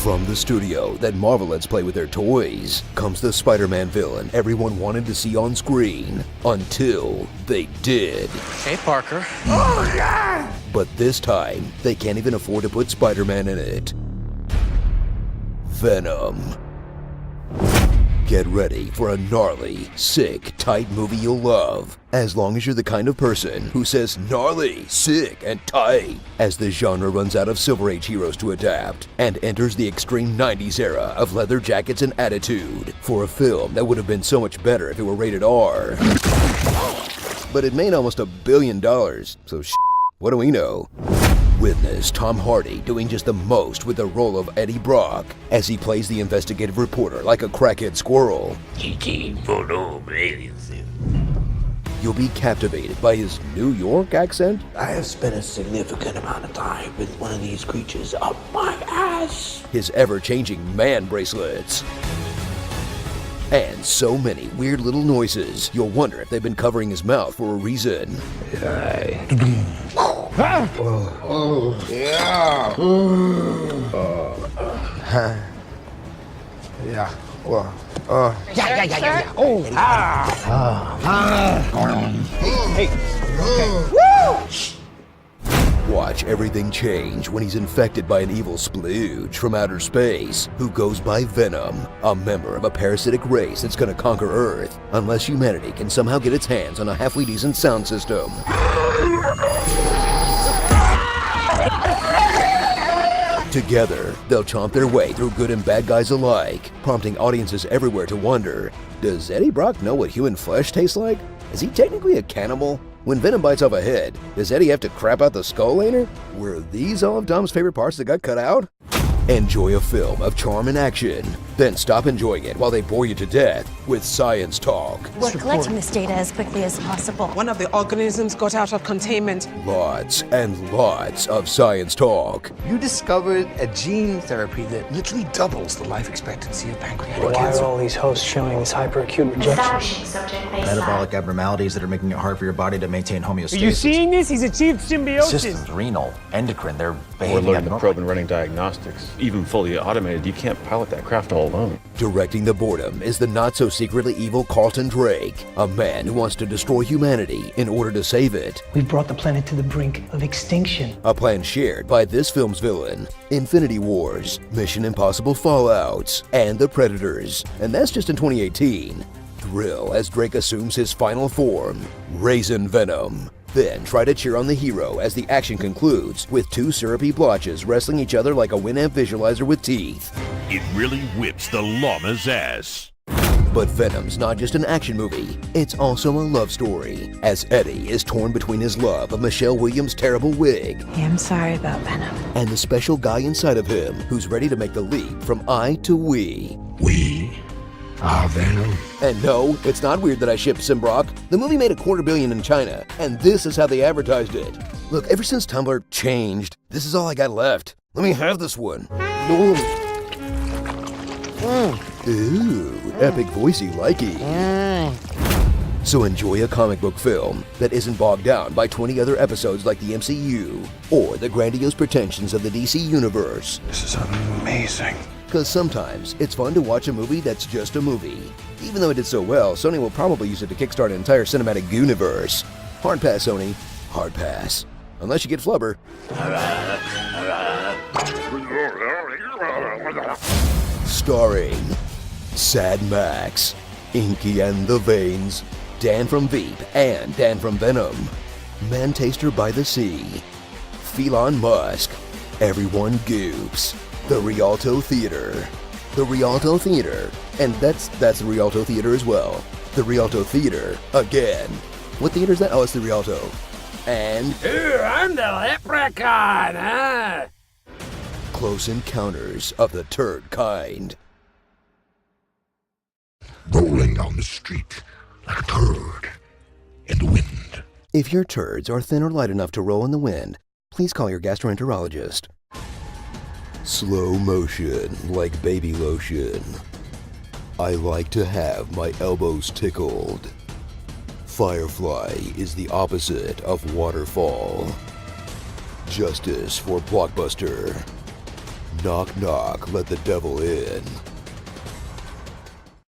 From the studio that Marvel lets play with their toys comes the Spider-Man villain everyone wanted to see on screen until they did. Hey, Parker. Oh, yeah! But this time, they can't even afford to put Spider-Man in it. Venom. Get ready for a gnarly, sick, tight movie you'll love, as long as you're the kind of person who says gnarly, sick, and tight, as the genre runs out of Silver Age heroes to adapt and enters the extreme 90s era of leather jackets and attitude for a film that would have been so much better if it were rated R. But it made almost $1 billion, so what do we know? Witness Tom Hardy doing just the most with the role of Eddie Brock as he plays the investigative reporter like a crackhead squirrel. You'll be captivated by his New York accent. I have spent a significant amount of time with one of these creatures up my ass. His ever-changing man bracelets. And so many weird little noises, you'll wonder if they've been covering his mouth for a reason. Watch everything change when he's infected by an evil splooge from outer space who goes by Venom, a member of a parasitic race that's gonna conquer Earth unless humanity can somehow get its hands on a halfway decent sound system. Together, they'll chomp their way through good and bad guys alike, prompting audiences everywhere to wonder, does Eddie Brock know what human flesh tastes like? Is he technically a cannibal? When Venom bites off a head, does Eddie have to crap out the skull later? Were these all of Dom's favorite parts that got cut out? Enjoy a film of charm and action, then stop enjoying it while they bore you to death with Science Talk. We're collecting this data as quickly as possible. One of the organisms got out of containment. Lots and lots of Science Talk. You discovered a gene therapy that literally doubles the life expectancy of pancreatic cancer. Why are all these hosts showing this hyperacute rejection? Metabolic abnormalities that are making it hard for your body to maintain homeostasis. Are you seeing this? He's achieved symbiosis. Systems, renal, endocrine, they're We're behaving loading the abnormally. probe and running diagnostics. Even fully automated, you can't pilot that craft all alone. Directing the boredom is the not-so-secretly evil Carlton Drake, a man who wants to destroy humanity in order to save it. We've brought the planet to the brink of extinction. A plan shared by this film's villain, Infinity Wars, Mission Impossible Fallouts, and The Predators. And that's just in 2018. Thrill as Drake assumes his final form, Raisin Venom. Then try to cheer on the hero as the action concludes with two syrupy blotches wrestling each other like a Winamp visualizer with teeth. It really whips the llama's ass. But Venom's not just an action movie, it's also a love story, as Eddie is torn between his love of Michelle Williams' terrible wig Yeah, I'm sorry about Venom. and the special guy inside of him who's ready to make the leap from I to we. We are Venom. And no, it's not weird that I ship Simbrock. The movie made $250 million in China, and this is how they advertised it. Look, ever since Tumblr changed, this is all I got left. Let me have this one. Ooh, epic voicey likey. So enjoy a comic book film that isn't bogged down by 20 other episodes like the MCU or the grandiose pretensions of the DC Universe. This is amazing. Because sometimes it's fun to watch a movie that's just a movie. Even though it did so well, Sony will probably use it to kickstart an entire cinematic universe. Hard pass, Sony. Hard pass. Unless you get Flubber. Starring Sad Max, Inky and the Veins, Dan from Veep and Dan from Venom, Man Taster by the Sea, Felon Musk, Everyone Goops, the Rialto Theater. The Rialto Theater. And that's the Rialto Theater as well. The Rialto Theater again. What theater is that? Oh, it's the Rialto. And I'm the leprechaun, huh? Close Encounters of the Turd Kind. Rolling down the street like a turd in the wind. If your turds are thin or light enough to roll in the wind, please call your gastroenterologist. Slow motion like baby lotion. I like to have my elbows tickled. Firefly is the opposite of waterfall. Justice for Blockbuster. Knock knock, let the devil in.